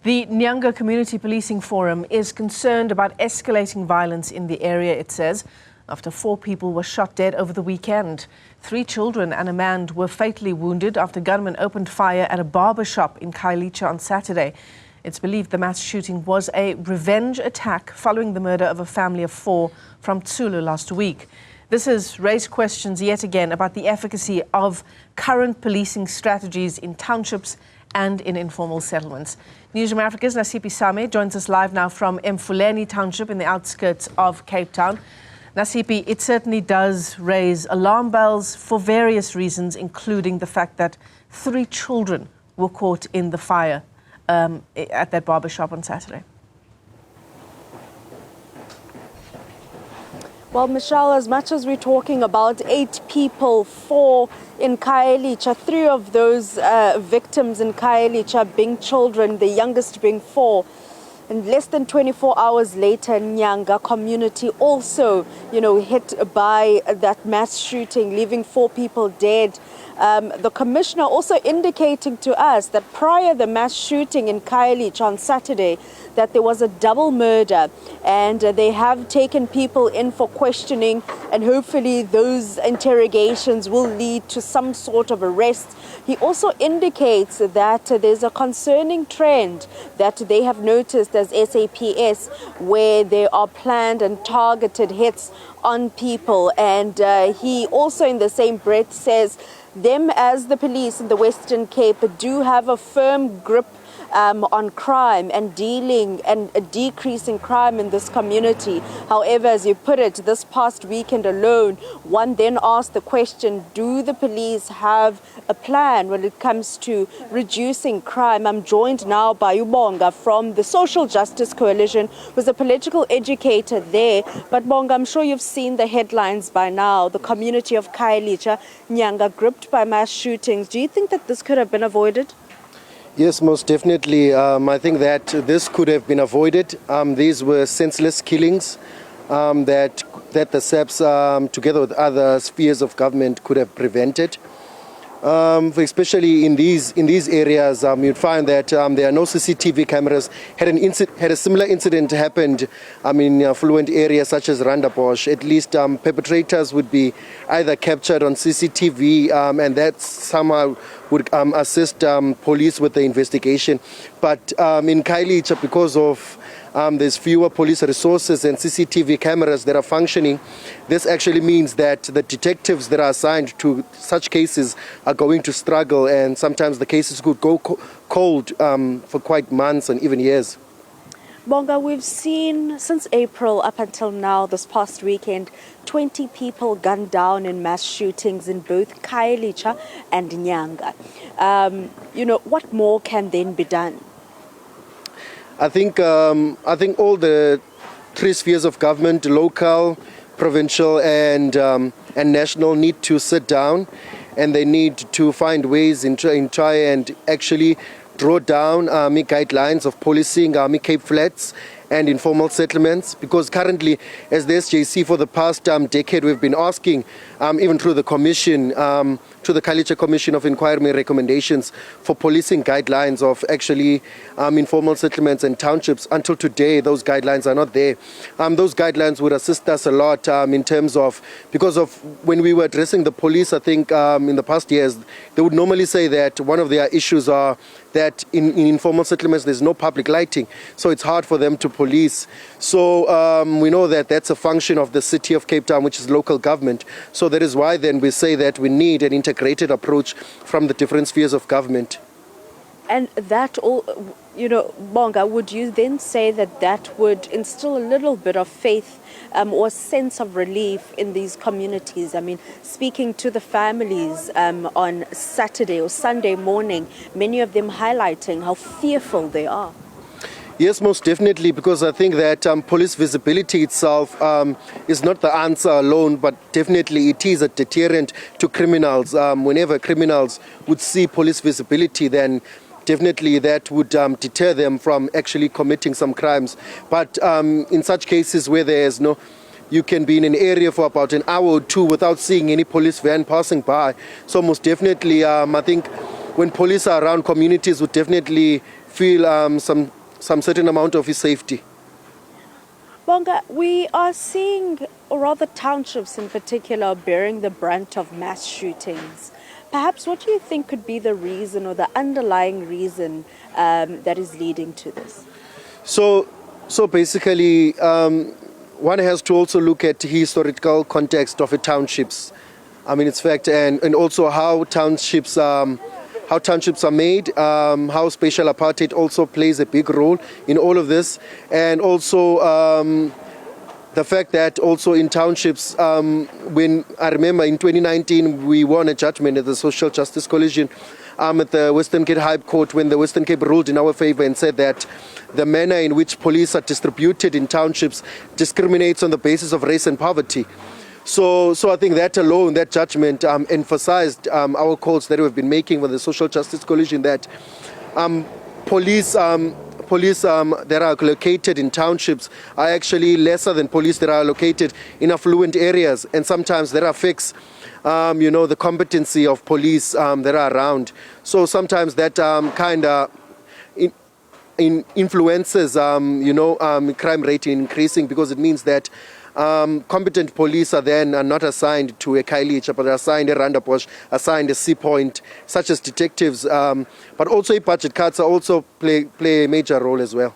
The Nyanga Community Policing Forum is concerned about escalating violence in the area, it says, after 4 people were shot dead over the weekend. 3 children and a man were fatally wounded after gunmen opened fire at a barber shop in Khayelitsha on Saturday. It's believed the mass shooting was a revenge attack following the murder of a family of 4 from Tsulu last week. This has raised questions yet again about the efficacy of current policing strategies in townships and in informal settlements. Newzroom Afrika's Nasiphi Same joins us live now from Mfuleni Township in the outskirts of Cape Town. Nasiphi, it certainly does raise alarm bells for various reasons, including the fact that 3 children were caught in the fire at that barber shop on Saturday. Well, Michelle, as much as we're talking about 8 people, 4 in Khayelitsha, 3 of those victims in Khayelitsha being children, the youngest being 4. And less than 24 hours later, Nyanga Community also, hit by that mass shooting, leaving 4 people dead. The commissioner also indicating to us that prior to the mass shooting in Khayelitsha on Saturday, that there was a double murder, and they have taken people in for questioning, and hopefully those interrogations will lead to some sort of arrest. He also indicates that there's a concerning trend that they have noticed as SAPS, where there are planned and targeted hits on people. And he also in the same breath says them as the police in the Western Cape do have a firm grip on crime and dealing and decreasing crime in this community. However, as you put it, this past weekend alone, one then asked the question, do the police have a plan when it comes to reducing crime? I'm joined now by Ubonga from the Social Justice Coalition, who's a political educator there. But Bonga, I'm sure you've seen the headlines by now. The community of Khayelitsha, Nyanga, gripped by mass shootings. Do you think that this could have been avoided? Yes, most definitely. I think that this could have been avoided. These were senseless killings that the SAPS, together with other spheres of government, could have prevented. Especially in these areas, you'd find that there are no CCTV cameras. Had a similar incident happened in affluent areas such as Randaphosh, at least perpetrators would be either captured on CCTV, and that somehow would assist police with the investigation. But in Khayelitsha, because of there's fewer police resources and CCTV cameras that are functioning, this actually means that the detectives that are assigned to such cases are going to struggle, and sometimes the cases could go cold for quite months and even years. Bonga, we've seen since April up until now, this past weekend, 20 people gunned down in mass shootings in both Khayelitsha and Nyanga. What more can then be done? I think all the 3 spheres of government, local, provincial and national, need to sit down, and they need to find ways in try and actually draw down guidelines of policing Cape Flats and informal settlements, because currently, as the SJC for the past decade, we've been asking, even through the commission, to the Khayelitsha Commission of Inquiry recommendations for policing guidelines of actually informal settlements and townships. Until today, those guidelines are not there. Those guidelines would assist us a lot in terms of, because of when we were addressing the police, I think in the past years, they would normally say that one of their issues are that in informal settlements there's no public lighting, so it's hard for them to police. So we know that that's a function of the city of Cape Town, which is local government. So that is why then we say that we need an integrated approach from the different spheres of government. And that all, Bonga, would you then say that that would instill a little bit of faith or sense of relief in these communities? I mean, speaking to the families on Saturday or Sunday morning, many of them highlighting how fearful they are. Yes, most definitely, because I think that police visibility itself is not the answer alone, but definitely it is a deterrent to criminals. Whenever criminals would see police visibility, then definitely that would deter them from actually committing some crimes. But in such cases where there is you can be in an area for about an hour or 2 without seeing any police van passing by. So most definitely, I think when police are around, communities would definitely feel some certain amount of his safety. Bonga, we are seeing, or rather townships in particular, bearing the brunt of mass shootings. Perhaps what do you think could be the reason or the underlying reason that is leading to this? So basically, one has to also look at the historical context of the townships. I mean, it's fact, and also how townships are made, how spatial apartheid also plays a big role in all of this, and also the fact that also in townships, when I remember in 2019 we won a judgment at the Social Justice Coalition at the Western Cape High Court, when the Western Cape ruled in our favor and said that the manner in which police are distributed in townships discriminates on the basis of race and poverty. So I think that alone, that judgment emphasized our calls that we've been making with the Social Justice Coalition, that police that are located in townships are actually lesser than police that are located in affluent areas, and sometimes that affects the competency of police that are around. So sometimes that kind of influences crime rate increasing, because it means that competent police are then not assigned to a Khayelitsha, but are assigned a Randaphosh, assigned a C point, such as detectives, but also budget cuts also play a major role as well.